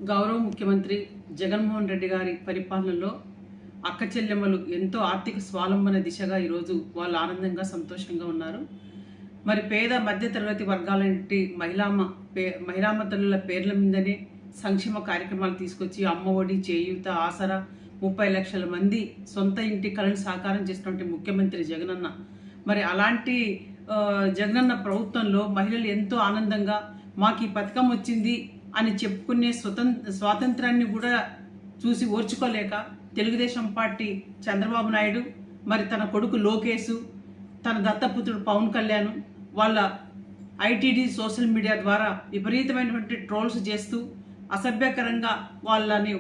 గౌరవ ముఖ్యమంత్రి జగన్మోహన్ రెడ్డి గారి పరిపాలనలో అక్క చెల్లెమ్మలు ఎంతో ఆర్థిక స్వావలంబన దిశగా ఈరోజు వాళ్ళు ఆనందంగా సంతోషంగా ఉన్నారు. మరి పేద మధ్యతరగతి వర్గాలంటి మహిళామ తల్లుల పేర్ల మీదనే సంక్షేమ కార్యక్రమాలు తీసుకొచ్చి అమ్మ ఒడి, చేయూత, ఆసరా 30 లక్షల మంది సొంత ఇంటి కలను సాకారం చేసినటువంటి ముఖ్యమంత్రి జగనన్న. మరి అలాంటి జగనన్న ప్రభుత్వంలో మహిళలు ఎంతో ఆనందంగా మాకు ఈ పథకం వచ్చింది అని చెప్పుకునే స్వాతంత్రాన్ని కూడా చూసి ఓర్చుకోలేక తెలుగుదేశం పార్టీ చంద్రబాబు నాయుడు, మరి తన కొడుకు లోకేష్, తన దత్తపుత్రుడు పవన్ కళ్యాణ్ వాళ్ళ ఐటీడీ సోషల్ మీడియా ద్వారా విపరీతమైనటువంటి ట్రోల్స్ చేస్తూ అసభ్యకరంగా వాళ్ళని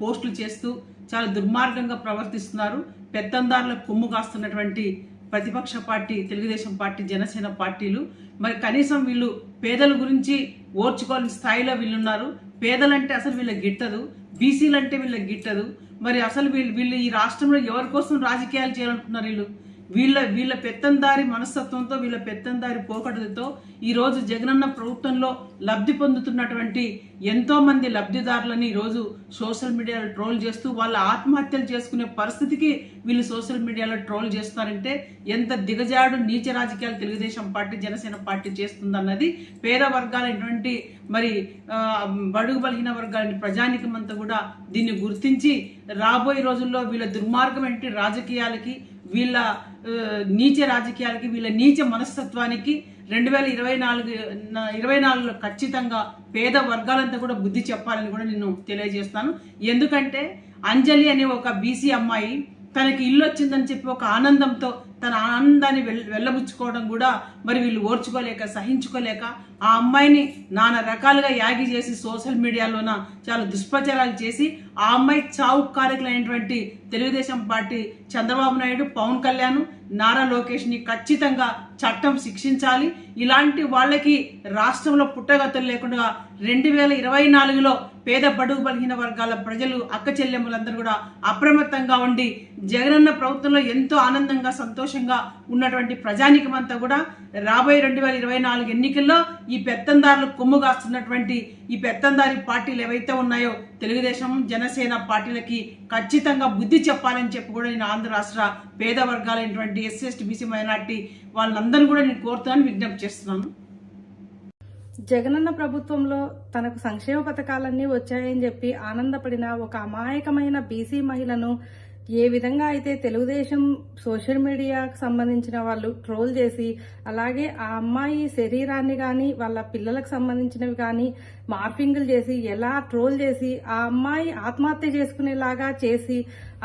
పోస్టులు చేస్తూ చాలా దుర్మార్గంగా ప్రవర్తిస్తున్నారు. పెత్తందారులకు కొమ్ము కాస్తున్నటువంటి ప్రతిపక్ష పార్టీ తెలుగుదేశం పార్టీ, జనసేన పార్టీలు మరి కనీసం వీళ్ళు పేదల గురించి ఓర్చుకోని స్థాయిలో వీళ్ళున్నారు. పేదలంటే అసలు వీళ్ళకి గిట్టదు, బీసీలంటే వీళ్ళకి గిట్టదు. మరి అసలు వీళ్ళు ఈ రాష్ట్రంలో ఎవరి కోసం రాజకీయాలు చేయాలనుకున్నారు? వీళ్ళ పెత్తందారి మనస్తత్వంతో, వీళ్ళ పెత్తందారి పోకడలతో ఈరోజు జగనన్న ప్రభుత్వంలో లబ్ధి పొందుతున్నటువంటి ఎంతో మంది లబ్ధిదారులని ఈరోజు సోషల్ మీడియాలో ట్రోల్ చేస్తూ వాళ్ళ ఆత్మహత్యలు చేసుకునే పరిస్థితికి వీళ్ళు సోషల్ మీడియాలో ట్రోల్ చేస్తున్నారంటే ఎంత దిగజాడు నీచ రాజకీయాలు తెలుగుదేశం పార్టీ, జనసేన పార్టీ చేస్తుందన్నది పేద వర్గాలైనటువంటి మరి బడుగు బలహీన వర్గాలని ప్రజానికం అంతా కూడా దీన్ని గుర్తించి రాబోయే రోజుల్లో వీళ్ళ దుర్మార్గమైన రాజకీయాలకి, వీళ్ళ నీచ రాజకీయాలకి, వీళ్ళ నీచ మనస్తత్వానికి 2024లో ఖచ్చితంగా పేద వర్గాలంతా కూడా బుద్ధి చెప్పాలని కూడా నేను తెలియజేస్తాను. ఎందుకంటే అంజలి అనే ఒక బీసీ అమ్మాయి తనకి ఇల్లు వచ్చిందని చెప్పి ఒక ఆనందంతో తన ఆనందాన్ని వెళ్ళబుచ్చుకోవడం కూడా మరి వీళ్ళు ఓర్చుకోలేక, సహించుకోలేక ఆ అమ్మాయిని నానా రకాలుగా యాగి చేసి సోషల్ మీడియాలోన చాలా దుష్ప్రచారాలు చేసి ఆ అమ్మాయి చావు కారకులైనటువంటి తెలుగుదేశం పార్టీ చంద్రబాబు నాయుడు, పవన్ కళ్యాణ్, నారా లోకేష్ని ఖచ్చితంగా చట్టం శిక్షించాలి. ఇలాంటి వాళ్ళకి రాష్ట్రంలో పుట్టగతులు లేకుండా 2024లో పేద బడుగు బలహీన వర్గాల ప్రజలు, అక్క చెల్లెమ్మలందరూ కూడా అప్రమత్తంగా ఉండి జగనన్న ప్రభుత్వంలో ఎంతో ఆనందంగా, సంతోషంగా ఉన్నటువంటి ప్రజానికమంతా కూడా రాబోయే 2024 ఎన్నికల్లో ఈ పెత్తందారులకు కొమ్ము కాస్తున్నటువంటి ఈ పెత్తందారి పార్టీలు ఏవైతే ఉన్నాయో తెలుగుదేశం, జనసేన పార్టీలకి ఖచ్చితంగా బుద్ధి చెప్పాలని చెప్పి కూడా నేను ఆంధ్ర రాష్ట్ర పేద వర్గాలైనటువంటి ఎస్సీ, ఎస్టీ, బీసీ, మైనార్టీ వాళ్ళందరినీ కూడా నేను కోరుతానని విజ్ఞప్తి చేస్తున్నాను. జగనన్న ప్రభుత్వంలో తనకు సంక్షేమ పథకాలన్నీ వచ్చాయని చెప్పి ఆనందపడిన ఒక అమాయకమైన బీసీ మహిళను ఏ విధంగా అయితే తెలుగుదేశం సోషల్ మీడియాకు సంబంధించిన వాళ్ళు ట్రోల్ చేసి, అలాగే ఆ అమ్మాయి శరీరాన్ని కానీ వాళ్ళ పిల్లలకు సంబంధించినవి కానీ మార్ఫింగ్లు చేసి ఎలా ట్రోల్ చేసి ఆ అమ్మాయి ఆత్మహత్య చేసుకునేలాగా చేసి,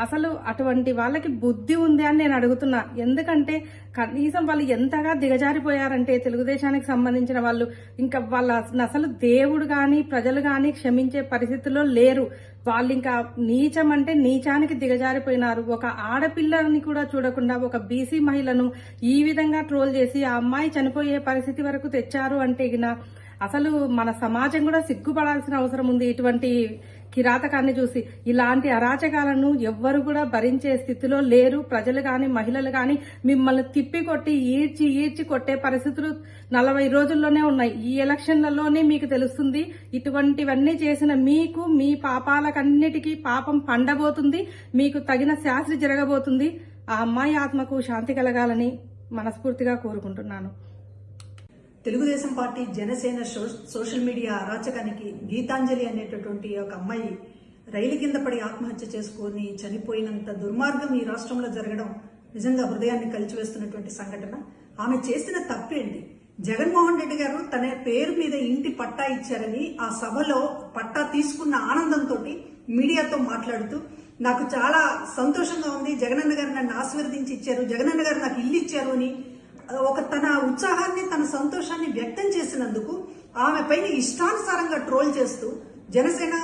అసలు అటువంటి వాళ్ళకి బుద్ధి ఉంది అని నేను అడుగుతున్నా. ఎందుకంటే కనీసం వాళ్ళు ఎంతగా దిగజారిపోయారంటే తెలుగుదేశానికి సంబంధించిన వాళ్ళు ఇంకా వాళ్ళ అసలు దేవుడు కానీ ప్రజలు కానీ క్షమించే పరిస్థితిలో లేరు. వాళ్ళు ఇంకా నీచం అంటే నీచానికి దిగజారిపోయినారు. ఒక ఆడపిల్లని కూడా చూడకుండా ఒక బీసీ మహిళను ఈ విధంగా ట్రోల్ చేసి ఆ అమ్మాయి చనిపోయే పరిస్థితి వరకు తెచ్చారు అంటే అసలు మన సమాజం కూడా సిగ్గుపడాల్సిన అవసరం ఉంది. ఇటువంటి కిరాతకాన్ని చూసి ఇలాంటి అరాచకాలను ఎవ్వరు కూడా భరించే స్థితిలో లేరు. ప్రజలు కానీ మహిళలు కానీ మిమ్మల్ని తిప్పికొట్టి ఈడ్చి కొట్టే పరిస్థితులు 40 రోజుల్లోనే ఉన్నాయి. ఈ ఎలక్షన్లలోనే మీకు తెలుస్తుంది. ఇటువంటివన్నీ చేసిన మీకు మీ పాపాలకన్నిటికీ పాపం పండబోతుంది, మీకు తగిన శాస్త్రి జరగబోతుంది. ఆ అమ్మాయి ఆత్మకు శాంతి కలగాలని మనస్ఫూర్తిగా కోరుకుంటున్నాను. Telugudesam party, Janasena social media అరాచకానికి గీతాంజలి అనేటటువంటి ఒక అమ్మాయి రైలు కింద పడి ఆత్మహత్య చేసుకుని చనిపోయినంత దుర్మార్గం ఈ రాష్ట్రంలో జరగడం నిజంగా హృదయాన్ని కలిచివేస్తున్నటువంటి సంఘటన. ఆమె చేసిన తప్పేంటి? జగన్మోహన్ రెడ్డి గారు తన పేరు మీద ఇంటి పట్టా ఇచ్చారని ఆ సభలో పట్టా తీసుకున్న ఆనందంతో మీడియాతో మాట్లాడుతూ నాకు చాలా సంతోషంగా ఉంది, జగనన్న గారు నన్ను ఆశీర్వదించి ఇచ్చారు, జగనన్న గారు నాకు ఇల్లు ఇచ్చారు అని తన ఉత్సాహాన్ని, తన సంతోషాన్ని వ్యక్తం చేసినందుకు ఆమె పైన ఇష్టానుసారంగా ట్రోల్ చేస్తూ Janasena,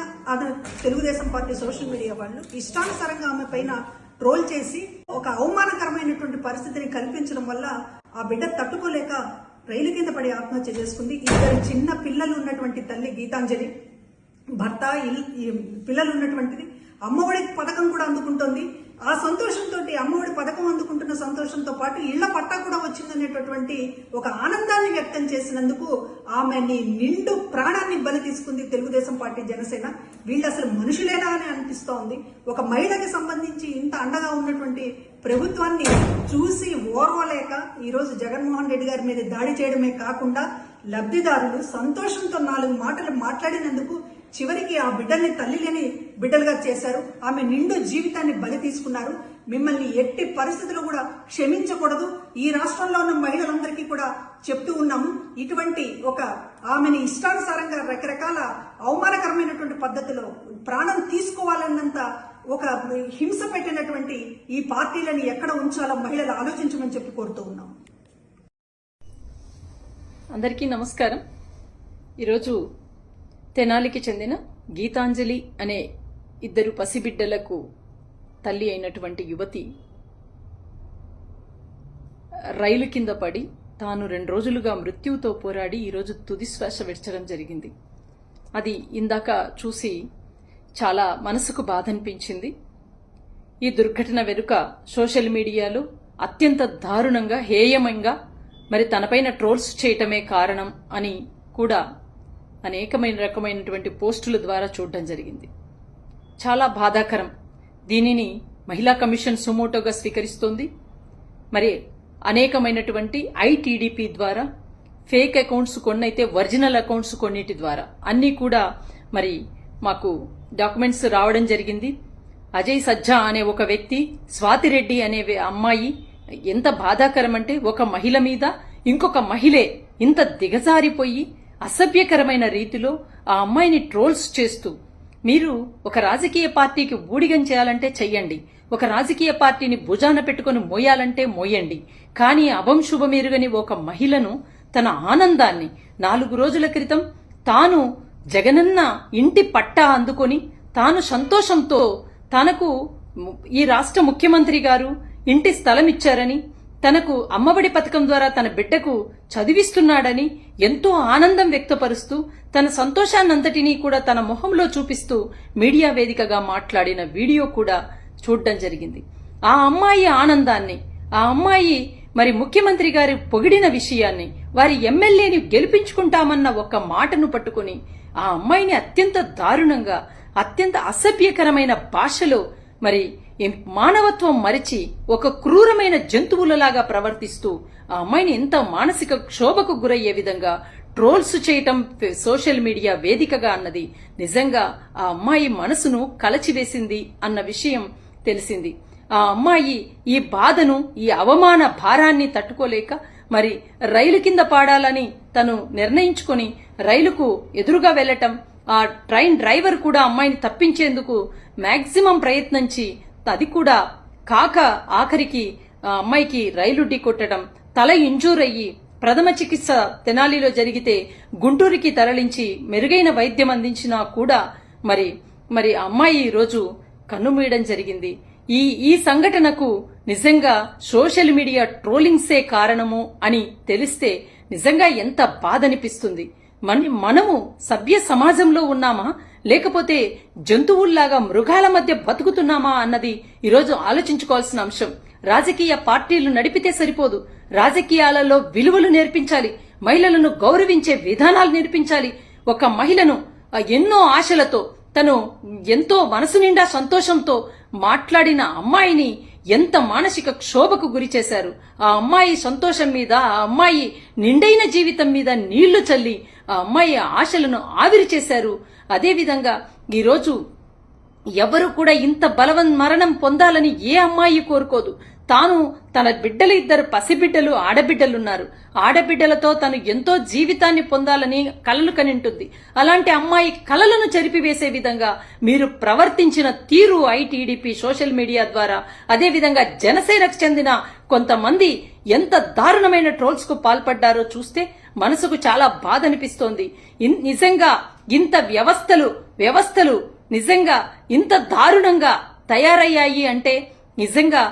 Telugu Desam party social media వాళ్ళు ఇష్టానుసారంగా ఆమె పైన ట్రోల్ చేసి ఒక అవమానకరమైనటువంటి పరిస్థితిని కల్పించడం వల్ల ఆ బిడ్డ తట్టుకోలేక రైలు కింద పడి ఆత్మహత్య చేసుకుంది. 2 చిన్న పిల్లలు ఉన్నటువంటి తల్లి గీతాంజలి, భర్త, పిల్లలు ఉన్నటువంటిది, అమ్మఒడి పథకం కూడా అందుకుంటోంది. ఆ సంతోషంతో అమ్మఒడి పథకం అందుకుంటున్న సంతోషంతో పాటు ఇళ్ల పట్టా కూడా వచ్చిందనేటటువంటి ఒక ఆనందాన్ని వ్యక్తం చేసినందుకు ఆమెని నిండు ప్రాణాన్ని బలి తీసుకుంది తెలుగుదేశం పార్టీ జనసేన. వీళ్ళు అసలు మనుషులేనా అని అనిపిస్తోంది. ఒక మహిళకి సంబంధించి ఇంత అండగా ఉన్నటువంటి ప్రభుత్వాన్ని చూసి ఓర్వలేక ఈరోజు జగన్మోహన్ రెడ్డి గారి మీద దాడి చేయడమే కాకుండా లబ్ధిదారులు సంతోషంతో 4 మాటలు మాట్లాడినందుకు చివరికి ఆ బిడ్డల్ని తల్లి లేని బిడ్డలుగా చేశారు. ఆమె నిండు జీవితాన్ని బలి తీసుకున్నారు. మిమ్మల్ని ఎట్టి పరిస్థితుల్లో కూడా క్షమించకూడదు. ఈ రాష్ట్రంలో ఉన్న మహిళలందరికీ కూడా చెప్తూ ఉన్నాము. ఇటువంటి ఒక ఆమెని ఇష్టానుసారంగా రకరకాల అవమానకరమైనటువంటి పద్ధతిలో ప్రాణం తీసుకోవాలన్నంత ఒక హింస పెట్టినటువంటి ఈ పార్టీలను ఎక్కడ ఉంచాలో మహిళలు ఆలోచించమని చెప్పి కోరుతూ ఉన్నాం. అందరికీ నమస్కారం. ఈరోజు తెనాలికి చెందిన గీతాంజలి అనే 2 పసిబిడ్డలకు తల్లి అయినటువంటి యువతి రైలు కింద పడి తాను 2 రోజులుగా మృత్యువుతో పోరాడి ఈరోజు తుది శ్వాస విడచడం జరిగింది. అది ఇందాక చూసి చాలా మనసుకు బాధ అనిపించింది. ఈ దుర్ఘటన వెనుక సోషల్ మీడియాలో అత్యంత దారుణంగా హేయమంగా మరి తనపైన ట్రోల్స్ చేయటమే కారణం అని కూడా అనేకమైన రకమైనటువంటి పోస్టుల ద్వారా చూడడం జరిగింది. చాలా బాధాకరం. దీనిని మహిళా కమిషన్ సుమోటోగా స్వీకరిస్తోంది. మరి అనేకమైనటువంటి ఐటీడీపీ ద్వారా ఫేక్ అకౌంట్స్ కొన్నైతే ఒరిజినల్ అకౌంట్స్ కొన్నిటి ద్వారా అన్నీ కూడా మరి మాకు డాక్యుమెంట్స్ రావడం జరిగింది. అజయ్ సజ్జా అనే ఒక వ్యక్తి, స్వాతిరెడ్డి అనే అమ్మాయి, ఎంత బాధాకరం అంటే ఒక మహిళ మీద ఇంకొక మహిళే ఇంత దిగజారిపోయి అసభ్యకరమైన రీతిలో ఆ అమ్మాయిని ట్రోల్స్ చేస్తూ, మీరు ఒక రాజకీయ పార్టీకి ఊడిగం చేయాలంటే చెయ్యండి, ఒక రాజకీయ పార్టీని భుజాన పెట్టుకుని మోయాలంటే మోయండి, కానీ అభంశుభమెరుగని ఒక మహిళను తన ఆనందాన్ని 4 రోజుల క్రితం తాను జగనన్న ఇంటి పట్టా అందుకొని తాను సంతోషంతో తనకు ఈ రాష్ట్ర ముఖ్యమంత్రి గారు ఇంటి స్థలం ఇచ్చారని, తనకు అమ్మఒడి పథకం ద్వారా తన బిడ్డకు చదివిస్తున్నాడని ఎంతో ఆనందం వ్యక్తపరుస్తూ తన సంతోషాన్నంతటినీ కూడా తన మొహంలో చూపిస్తూ మీడియా వేదికగా మాట్లాడిన వీడియో కూడా చూడడం జరిగింది. ఆ అమ్మాయి ఆనందాన్ని, ఆ అమ్మాయి మరి ముఖ్యమంత్రి గారి పొగిడిన విషయాన్ని, వారి ఎమ్మెల్యేని గెలిపించుకుంటామన్న ఒక మాటను పట్టుకుని ఆ అమ్మాయిని అత్యంత దారుణంగా, అత్యంత అసభ్యకరమైన భాషలో మరి మానవత్వం మరిచి ఒక క్రూరమైన జంతువులలాగా ప్రవర్తిస్తూ ఆ అమ్మాయిని ఎంత మానసిక క్షోభకు గురయ్యే విధంగా ట్రోల్స్ చేయటం సోషల్ మీడియా వేదికగా అన్నది నిజంగా ఆ అమ్మాయి మనసును కలచివేసింది అన్న విషయం తెలిసింది. ఆ అమ్మాయి ఈ బాధను, ఈ అవమాన భారాన్ని తట్టుకోలేక మరి రైలు కింద పాడాలని తను నిర్ణయించుకొని రైలుకు ఎదురుగా వెళ్లటం, ఆ ట్రైన్ డ్రైవర్ కూడా అమ్మాయిని తప్పించేందుకు మాక్సిమం ప్రయత్నించి అది కూడా కాక ఆఖరికి అమ్మాయికి రైలు ఢీకొట్టడం, తల ఇంజూర్ అయ్యి ప్రథమ చికిత్స తెనాలిలో జరిగితే గుంటూరుకి తరలించి మెరుగైన వైద్యం అందించినా కూడా మరి అమ్మాయి ఈరోజు కన్నుమూయడం జరిగింది. ఈ సంఘటనకు నిజంగా సోషల్ మీడియా ట్రోలింగ్సే కారణము అని తెలిస్తే నిజంగా ఎంత బాధనిపిస్తుంది. మనము సభ్య సమాజంలో ఉన్నామా, లేకపోతే జంతువుల్లాగా మృగాల మధ్య బతుకుతున్నామా అన్నది ఈరోజు ఆలోచించుకోవాల్సిన అంశం. రాజకీయ పార్టీలు నడిపితే సరిపోదు, రాజకీయాలలో విలువలు నేర్పించాలి, మహిళలను గౌరవించే విధానాలు నేర్పించాలి. ఒక మహిళను ఎన్నో ఆశలతో, తను ఎంతో మనసు నిండా సంతోషంతో మాట్లాడిన అమ్మాయిని ఎంత మానసిక క్షోభకు గురి చేశారు. ఆ అమ్మాయి సంతోషం మీద, ఆ అమ్మాయి నిండైన జీవితం మీద నీళ్లు చల్లి ఆ అమ్మాయి ఆశలను ఆవిరి చేశారు. అదేవిధంగా ఈరోజు ఎవరు కూడా ఇంత మరణం పొందాలని ఏ అమ్మాయి కోరుకోదు. తాను తన బిడ్డలు 2 పసిబిడ్డలు, ఆడబిడ్డలున్నారు. ఆడబిడ్డలతో తను ఎంతో జీవితాన్ని పొందాలని కలలు కనింటుంది. అలాంటి అమ్మాయి కలలను చెరిపివేసే విధంగా మీరు ప్రవర్తించిన తీరు ఐటీడీపీ సోషల్ మీడియా ద్వారా, అదేవిధంగా జనసేనకు చెందిన కొంతమంది ఎంత దారుణమైన ట్రోల్స్ కు పాల్పడ్డారో చూస్తే మనసుకు చాలా బాధ అనిపిస్తోంది. నిజంగా ఇంత వ్యవస్థలు నిజంగా ఇంత దారుణంగా తయారయ్యాయి అంటే నిజంగా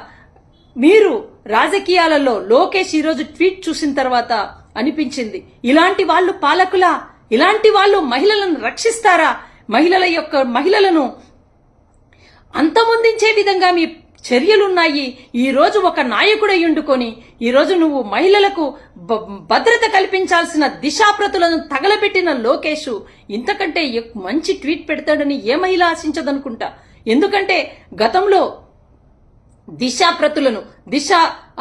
మీరు రాజకీయాలలో లోకేష్ ఈరోజు ట్వీట్ చూసిన తర్వాత అనిపించింది, ఇలాంటి వాళ్ళు పాలకులా, ఇలాంటి వాళ్ళు మహిళలను రక్షిస్తారా, మహిళలను అంతమొందించే విధంగా మీ చర్యలున్నాయి. ఈ రోజు ఒక నాయకుడై ఉండుకొని ఈ రోజు నువ్వు మహిళలకు భద్రత కల్పించాల్సిన దిశాప్రతులను తగలబెట్టిన లోకేష్ ఇంతకంటే మంచి ట్వీట్ పెడతాడని ఏ మహిళ ఆశించదనుకుంటా. ఎందుకంటే గతంలో దిశ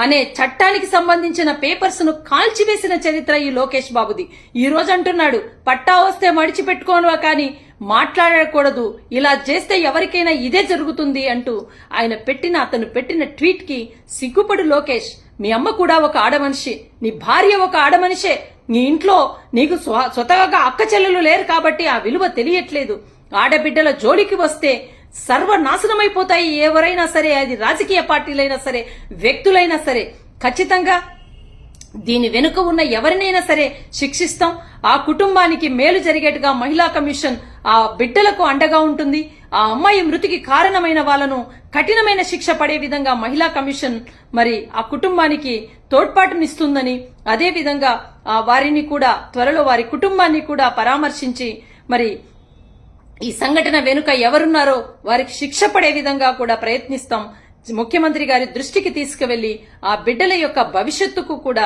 అనే చట్టానికి సంబంధించిన పేపర్స్ ను కాల్చివేసిన చరిత్ర ఈ లోకేష్ బాబుది. ఈ రోజు అంటున్నాడు పట్టా వస్తే మడిచిపెట్టుకోను కానీ మాట్లాడకూడదు, ఇలా చేస్తే ఎవరికైనా ఇదే జరుగుతుంది అంటూ అతను పెట్టిన ట్వీట్ కి సిగ్గుపడు లోకేష్. మీ అమ్మ కూడా ఒక ఆడమనిషి, నీ భార్య ఒక ఆడమనిషే, నీ ఇంట్లో నీకు స్వతహాగా అక్క చెల్లెలు లేరు కాబట్టి ఆ విలువ తెలియట్లేదు. ఆడబిడ్డల జోలికి వస్తే సర్వనాశనమైపోతాయి ఎవరైనా సరే, అది రాజకీయ పార్టీలైనా సరే వ్యక్తులైనా సరే. ఖచ్చితంగా దీని వెనుక ఉన్న ఎవరినైనా సరే శిక్షిస్తాం. ఆ కుటుంబానికి మేలు జరిగేట్టుగా మహిళా కమిషన్ ఆ బిడ్డలకు అండగా ఉంటుంది. ఆ అమ్మాయి మృతికి కారణమైన వాళ్లను కఠినమైన శిక్ష పడే విధంగా మహిళా కమిషన్ మరి ఆ కుటుంబానికి తోడ్పాటునిస్తుందని, అదే విధంగా వారిని కూడా త్వరలో వారి కుటుంబాన్ని కూడా పరామర్శించి మరి ఈ సంఘటన వెనుక ఎవరున్నారో వారికి శిక్ష పడే విధంగా కూడా ప్రయత్నిస్తాం. ముఖ్యమంత్రి గారి దృష్టికి తీసుకువెళ్లి ఆ బిడ్డల యొక్క భవిష్యత్తుకు కూడా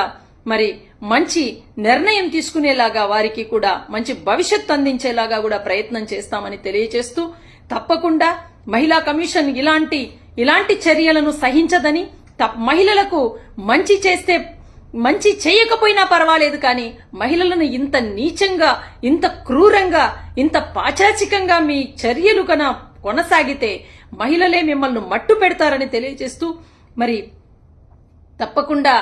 మరి మంచి నిర్ణయం తీసుకునేలాగా, వారికి కూడా మంచి భవిష్యత్తు అందించేలాగా కూడా ప్రయత్నం చేస్తామని తెలియజేస్తూ, తప్పకుండా మహిళా కమిషన్ ఇలాంటి చర్యలను సహించదని, మహిళలకు మంచి చేయకపోయినా పర్వాలేదు కానీ మహిళలను ఇంత నీచంగా, ఇంత క్రూరంగా, ఇంత పాచాచికంగా మీ చర్యలు కొనసాగితే మహిళలే మిమ్మల్ని మట్టు పెడతారని తెలియజేస్తూ, మరి తప్పకుండా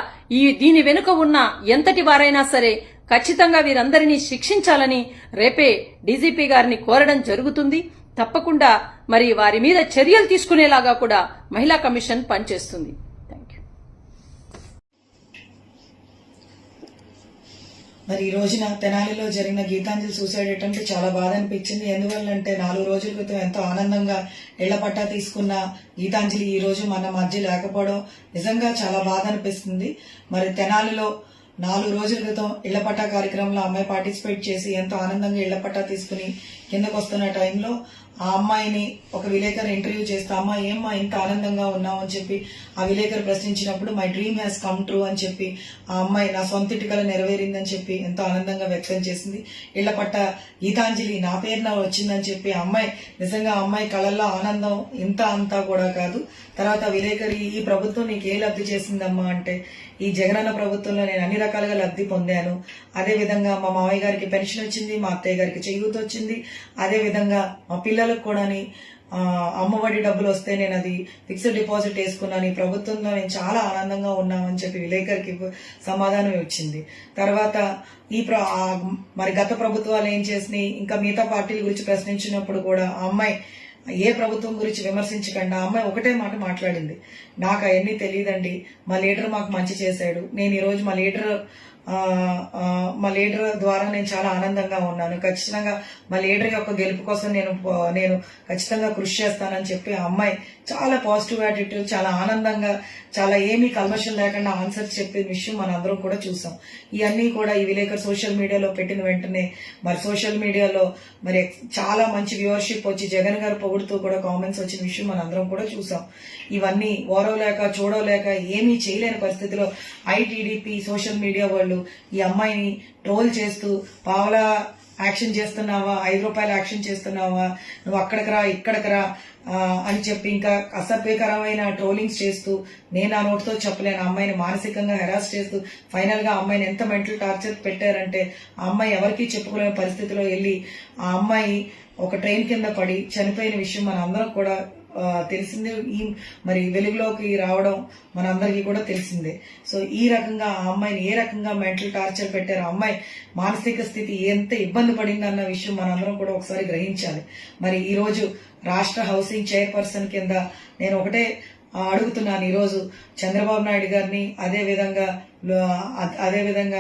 దీని వెనుక ఉన్న ఎంతటి వారైనా సరే ఖచ్చితంగా వీరందరినీ శిక్షించాలని రేపే డీజీపీ గారిని కోరడం జరుగుతుంది. తప్పకుండా మరి వారి మీద చర్యలు తీసుకునేలాగా కూడా మహిళా కమిషన్ పనిచేస్తుంది. మరి ఈ రోజున తెనాలిలో జరిగిన గీతాంజలి సూసైడ్ అటెంప్ట్ చాలా బాధ అనిపించింది. ఎందువల్లంటే 4 రోజుల క్రితం ఎంతో ఆనందంగా ఇళ్ల పట్టా తీసుకున్న గీతాంజలి ఈ రోజు మన మధ్య లేకపోవడం నిజంగా చాలా బాధ అనిపిస్తుంది. మరి తెనాలిలో 4 రోజుల క్రితం ఇళ్ల పట్టా కార్యక్రమంలో అమ్మాయి పార్టిసిపేట్ చేసి ఎంతో ఆనందంగా ఇళ్ల పట్టా తీసుకుని కిందకు వస్తున్న టైంలో ఆ అమ్మాయిని ఒక విలేకరు ఇంటర్వ్యూ చేస్తే, అమ్మా ఏమ్మా ఇంత ఆనందంగా ఉన్నావు అని చెప్పి ఆ విలేకరు ప్రశ్నించినప్పుడు my dream has come true అని చెప్పి ఆ అమ్మాయి నా సొంత ఇటుకల నెరవేరిందని చెప్పి ఎంతో ఆనందంగా వ్యక్తం చేసింది. ఇళ్ల పట్ట గీతాంజలి నా పేరున వచ్చిందని చెప్పి అమ్మాయి నిజంగా అమ్మాయి కళల్లో ఆనందం ఇంత అంతా కూడా కాదు. తర్వాత విలేకరి ఈ ప్రభుత్వం నీకు ఏ లబ్ధి చేసిందమ్మా అంటే, ఈ జగనన్న ప్రభుత్వంలో నేను అన్ని రకాలుగా లబ్ధి పొందాను. అదే విధంగా మా మావయ్య గారికి పెన్షన్ వచ్చింది, మా అత్తయ్య గారికి చేయూత వచ్చింది, అదే విధంగా మా పిల్లలకు కూడా అమ్మఒడి డబ్బులు వస్తే నేను అది ఫిక్స్డ్ డిపాజిట్ వేసుకున్నాను. ఈ ప్రభుత్వంలో నేను చాలా ఆనందంగా ఉన్నామని చెప్పి విలేకరికి సమాధానం వచ్చింది. తర్వాత మరి గత ప్రభుత్వాలు ఏం చేసినాయి, ఇంకా మిగతా పార్టీల గురించి ప్రశ్నించినప్పుడు కూడా ఆ అమ్మాయి ఏ ప్రభుత్వం గురించి విమర్శించకుండా ఆ అమ్మాయి ఒకటే మాట మాట్లాడింది, నాకు అవన్నీ తెలియదండి, మా లీడర్ మాకు మంచి చేశాడు, నేను ఈరోజు మా లీడర్ ద్వారా నేను చాలా ఆనందంగా ఉన్నాను, ఖచ్చితంగా మా లీడర్ యొక్క గెలుపు కోసం నేను ఖచ్చితంగా కృషి చేస్తానని చెప్పి ఆ అమ్మాయి చాలా పాజిటివ్ యాటిట్యూడ్, చాలా ఆనందంగా, చాలా ఏమీ కల్మషం లేకుండా ఆన్సర్ చెప్పే విషయం మనందరం కూడా చూసాం. ఇవన్నీ కూడా ఈ విలేకరు సోషల్ మీడియాలో పెట్టిన వెంటనే మరి సోషల్ మీడియాలో మరి చాలా మంచి వ్యూవర్షిప్ వచ్చి జగన్ గారు పొగుడుతూ కూడా కామెంట్స్ వచ్చిన విషయం మనందరం కూడా చూసాం. ఇవన్నీ ఓరవలేక చూడలేక ఏమీ చేయలేని పరిస్థితిలో ఐటీడీపీ సోషల్ మీడియా వాళ్ళు ఈ అమ్మాయిని ట్రోల్ చేస్తూ, పావలా యాక్షన్ చేస్తున్నావా, 5 రూపాయలు యాక్షన్ చేస్తున్నావా, నువ్వు అక్కడికి రా ఇక్కడికి రా అని చెప్పి ఇంకా అసభ్యకరమైన ట్రోలింగ్స్ చేస్తూ, నేను ఆ నోటితో చెప్పలేను, అమ్మాయిని మానసికంగా హెరాస్ చేస్తూ ఫైనల్ గా అమ్మాయిని ఎంత మెంటల్ టార్చర్ పెట్టారంటే ఆ అమ్మాయి ఎవరికీ చెప్పుకోలేని పరిస్థితిలో వెళ్ళి ఆ అమ్మాయి ఒక ట్రైన్ కింద పడి చనిపోయిన విషయం మన అందరం కూడా తెలిసిందే. మరి వెలుగులోకి రావడం మనందరికీ కూడా తెలిసిందే. సో ఈ రకంగా ఆ అమ్మాయిని ఏ రకంగా మెంటల్ టార్చర్ పెట్టారు, ఆ అమ్మాయి మానసిక స్థితి ఎంత ఇబ్బంది పడిందన్న విషయం మనందరం కూడా ఒకసారి గ్రహించాలి. మరి ఈ రోజు రాష్ట్ర హౌసింగ్ చైర్పర్సన్ కింద నేను ఒకటే అడుగుతున్నాను, ఈరోజు చంద్రబాబు నాయుడు గారిని అదేవిధంగా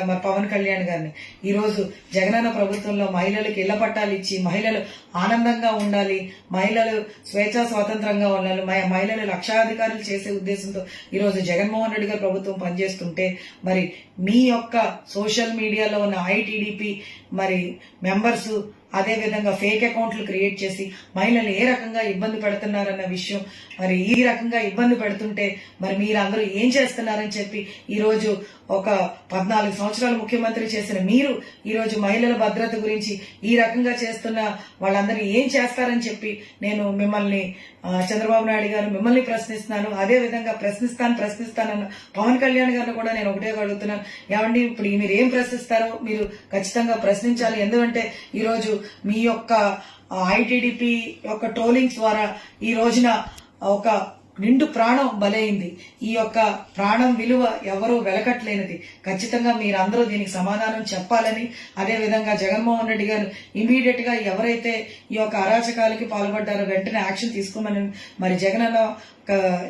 మరి పవన్ కళ్యాణ్ గారిని, ఈరోజు జగనన్న ప్రభుత్వంలో మహిళలకు ఇళ్ల పట్టాలు ఇచ్చి మహిళలు ఆనందంగా ఉండాలి, మహిళలు స్వేచ్ఛా స్వాతంత్రంగా ఉండాలి, మహిళలు లక్షాధికారులు చేసే ఉద్దేశంతో ఈరోజు జగన్మోహన్ రెడ్డి గారి ప్రభుత్వం పనిచేస్తుంటే, మరి మీ యొక్క సోషల్ మీడియాలో ఉన్న ఐటీడీపీ మరి మెంబర్స్ అదే విధంగా ఫేక్ అకౌంట్లు క్రియేట్ చేసి మహిళలు ఏ రకంగా ఇబ్బంది పెడుతున్నారన్న విషయం, మరి ఈ రకంగా ఇబ్బంది పెడుతుంటే మరి మీరందరూ ఏం చేస్తున్నారని చెప్పి ఈ రోజు ఒక 14 సంవత్సరాలు ముఖ్యమంత్రి చేసిన మీరు ఈ రోజు మహిళల భద్రత గురించి ఈ రకంగా చేస్తున్న వాళ్ళందరూ ఏం చేస్తారని చెప్పి నేను మిమ్మల్ని చంద్రబాబు నాయుడు గారు మిమ్మల్ని ప్రశ్నిస్తున్నాను. అదే విధంగా ప్రశ్నిస్తానన్న పవన్ కళ్యాణ్ గారిని కూడా నేను ఒకటే అడుగుతున్నాను, ఏమండి ఇప్పుడు మీరు ఏం ప్రశ్నిస్తారో మీరు ఖచ్చితంగా ప్రశ్నించాలి. ఎందుకంటే ఈ రోజు మీ యొక్క ఐటీడీపీ యొక్క ట్రోలింగ్స్ ద్వారా ఈ రోజున ఒక నిండు ప్రాణం బలైంది. ఈ యొక్క ప్రాణం విలువ ఎవరూ వెలకట్లేనిది. ఖచ్చితంగా మీరందరూ దీనికి సమాధానం చెప్పాలని, అదే విధంగా జగన్మోహన్ రెడ్డి గారు ఇమీడియట్ గా ఎవరైతే ఈ యొక్క అరాచకాలకి పాల్పడ్డారో వెంటనే యాక్షన్ తీసుకోమని మరి జగన్ అన్న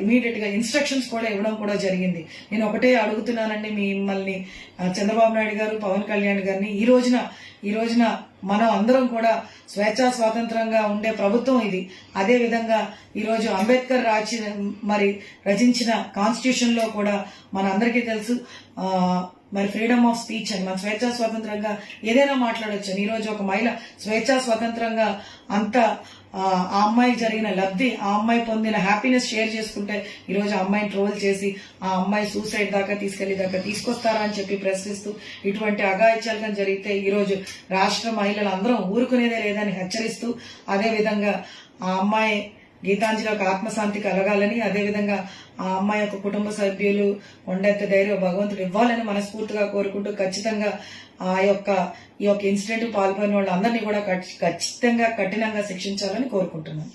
ఇమీడియట్ గా ఇన్స్ట్రక్షన్స్ కూడా ఇవ్వడం కూడా జరిగింది. నేను ఒకటే అడుగుతున్నానండి మిమ్మల్ని, చంద్రబాబు నాయుడు గారు, పవన్ కళ్యాణ్ గారిని, ఈ రోజున మనం అందరం కూడా స్వేచ్ఛా స్వాతంత్రంగా ఉండే ప్రభుత్వం ఇది. అదే విధంగా ఈ రోజు అంబేద్కర్ రచించిన కాన్స్టిట్యూషన్ లో కూడా మన అందరికీ తెలుసు మరి ఫ్రీడమ్ ఆఫ్ స్పీచ్ అని, మన స్వేచ్ఛా స్వాతంత్రంగా ఏదైనా మాట్లాడొచ్చు అని. ఈ రోజు ఒక మహిళ స్వేచ్ఛా స్వాతంత్రంగా ఆ అమ్మాయికి జరిగిన లబ్ధి, ఆ అమ్మాయి పొందిన హ్యాపీనెస్ షేర్ చేసుకుంటే ఈ రోజు ఆ అమ్మాయిని ట్రోల్ చేసి ఆ అమ్మాయి సూసైడ్ దాకా తీసుకొస్తారా అని చెప్పి ప్రశ్నిస్తూ ఇటువంటి అఘాయిత్యాలు జరిగితే ఈ రోజు రాష్ట్ర మహిళలు అందరం ఊరుకునేదే లేదని హెచ్చరిస్తూ, అదే విధంగా ఆ అమ్మాయి గీతాంజలి యొక్క ఆత్మశాంతి కలగాలని, అదేవిధంగా ఆ అమ్మాయి యొక్క కుటుంబ సభ్యులు కొండంత ధైర్యం భగవంతుడు ఇవ్వాలని మనస్ఫూర్తిగా కోరుకుంటూ ఖచ్చితంగా ఈ యొక్క ఇన్సిడెంట్ పాల్గొన్న వాళ్ళందరినీ కూడా ఖచ్చితంగా కఠినంగా శిక్షించాలని కోరుకుంటున్నాను.